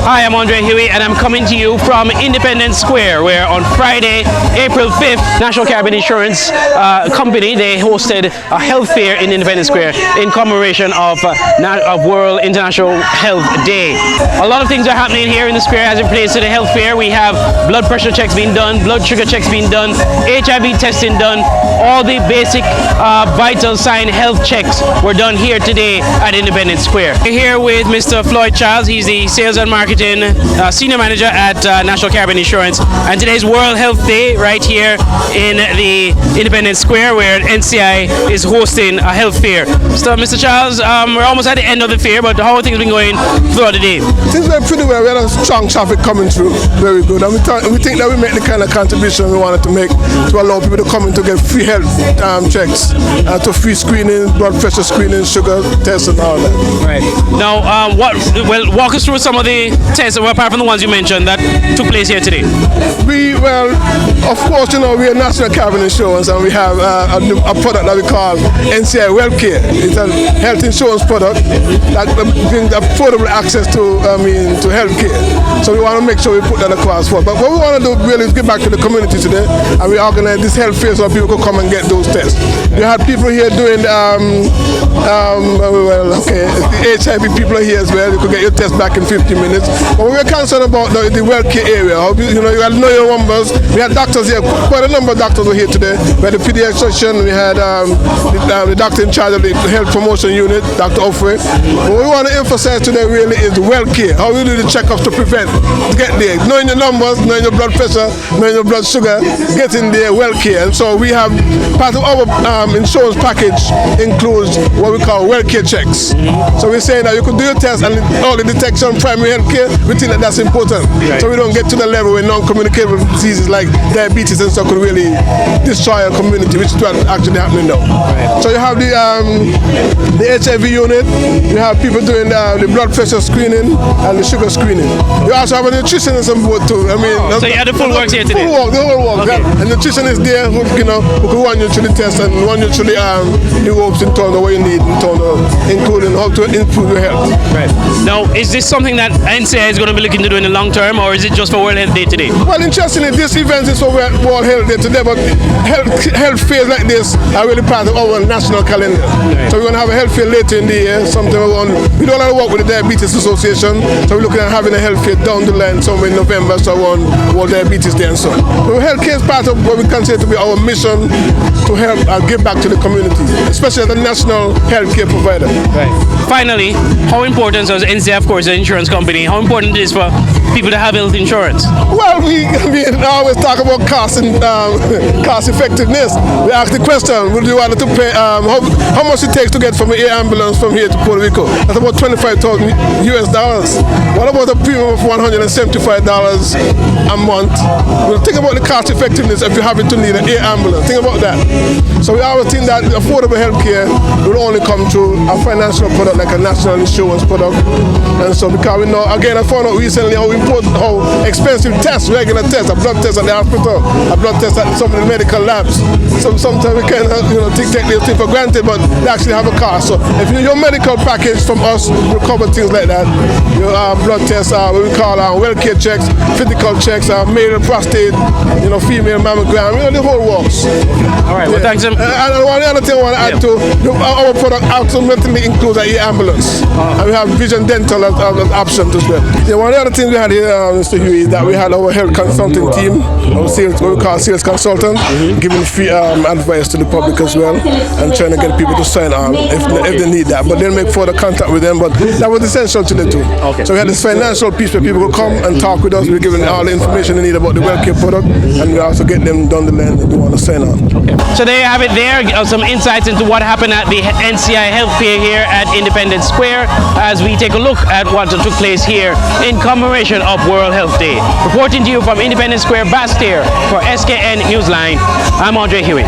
Hi, I'm Huie, and I'm coming to you from Independence Square, where on Friday, April 5th, National Caribbean Insurance Company, they hosted a health fair in Independence Square in commemoration of World International Health Day. A lot of things are happening here in the square as it relates to the health fair. We have blood pressure checks being done, blood sugar checks being done, HIV testing done. All the basic vital sign health checks were done here today at Independence Square. We're here with Mr. Floyd Charles. He's the Sales and Marketing Senior Manager at National Caribbean Insurance. And today's World Health Day right here in the Independence Square, where NCI is hosting a health fair. So, Mr. Charles, we're almost at the end of the fair, but how have things been going throughout the day? Things went pretty well. We had a strong traffic coming through. Very good. And we think that we make the kind of contribution we wanted to make to allow people to come in to get free health checks, to free screening, blood pressure screening, sugar tests and all that. Right. Now, walk us through some of the tests, apart from the ones you mentioned, that took place here today. Of course, you know, we are National Caribbean Insurance, and we have a product that we call NCI Wellcare. It's a health insurance product that brings affordable access to health care. So we want to make sure we put that across for. But what we want to do really is give back to the community today, and we organize this health fair so people can come and get those tests. We had people here doing the HIV people are here as well. You could get your test back in 15 minutes. But we're concerned about the Wellcare area. You know, you got to know your numbers. We had doctors here. Quite a number of doctors were here today. We had the pediatrician. We had the doctor in charge of the health promotion unit, Dr. Huie. What we want to emphasize today really is Wellcare. How we do the checkups to prevent, to get there. Knowing your numbers, knowing your blood pressure, knowing your blood sugar, getting there Wellcare. And so we have part of our insurance package includes what we call Wellcare checks. So we're saying that you could do your test and all the detection, primary health care, we think that that's important. Right. So we don't get to the level where non-communicable diseases like diabetes and stuff could really destroy our community, which is what actually happening now. Right. So you have the HIV unit, you have people doing the blood pressure screening and the sugar screening. You also have a nutritionist on board too. So you had the full works here today? The whole work. Okay. And the nutritionist there who can run you through the test and run you through the ropes in terms of what you need, in terms of including how to improve your health. Right. Now, is this something that NCI is going to be looking to do in the long term, or is it just for World Health Day today? Well, interestingly, this event is for World Health Day today, but health fairs like this are really part of our national calendar. Right. So we're going to have a health fair later in the year. We do a lot of work with the Diabetes Association, so we're looking at having a health fair down the line somewhere in November, so on World Diabetes Day and so on. So health care is part of what we consider to be our mission to help give back to the community, especially as a national health care provider. Right. Finally, how important is NCI, of course, an insurance company, how important it is for people to have health insurance? Well, we always talk about cost and cost effectiveness. We ask the question, would you want to pay, how much it takes to get from an air ambulance from here to Puerto Rico? That's about $25,000 US. What about a premium of $175 a month? Well, think about the cost effectiveness if you happen to need an air ambulance. Think about that. So we always think that affordable health care will only come through a financial product like a national insurance product. And so because we know, again, I found out recently how expensive tests, regular tests, a blood test at the hospital, a blood test at some of the medical labs. Sometimes we can take these things for granted, but they actually have a cost. So if your medical package from us will cover things like that, your blood tests, what we call Wellcare checks, physical checks, male prostate, female mammogram, the whole works. All right, well, thanks. And one other thing I want to add to, our product ultimately includes an ambulance. And we have vision dental as options as well. Yeah, one of the other things we had here, Mr. Huie, is that we had our health consulting team, our sales, what we call sales consultants, giving free advice to the public as well, and trying to get people to sign on if they need that. But they'll make further contact with them, but that was essential to them too. Okay. So we had this financial piece where people could come and talk with us. We're giving all the information they need about the Wellcare product, and we also get them down the line if they want to sign on. Okay. So there you have it there, some insights into what happened at the NCI Health Fair here at Independence Square, as we take a look at what took place here in commemoration of World Health Day. Reporting to you from Independence Square, Bastyr, for SKN Newsline, I'm Huie.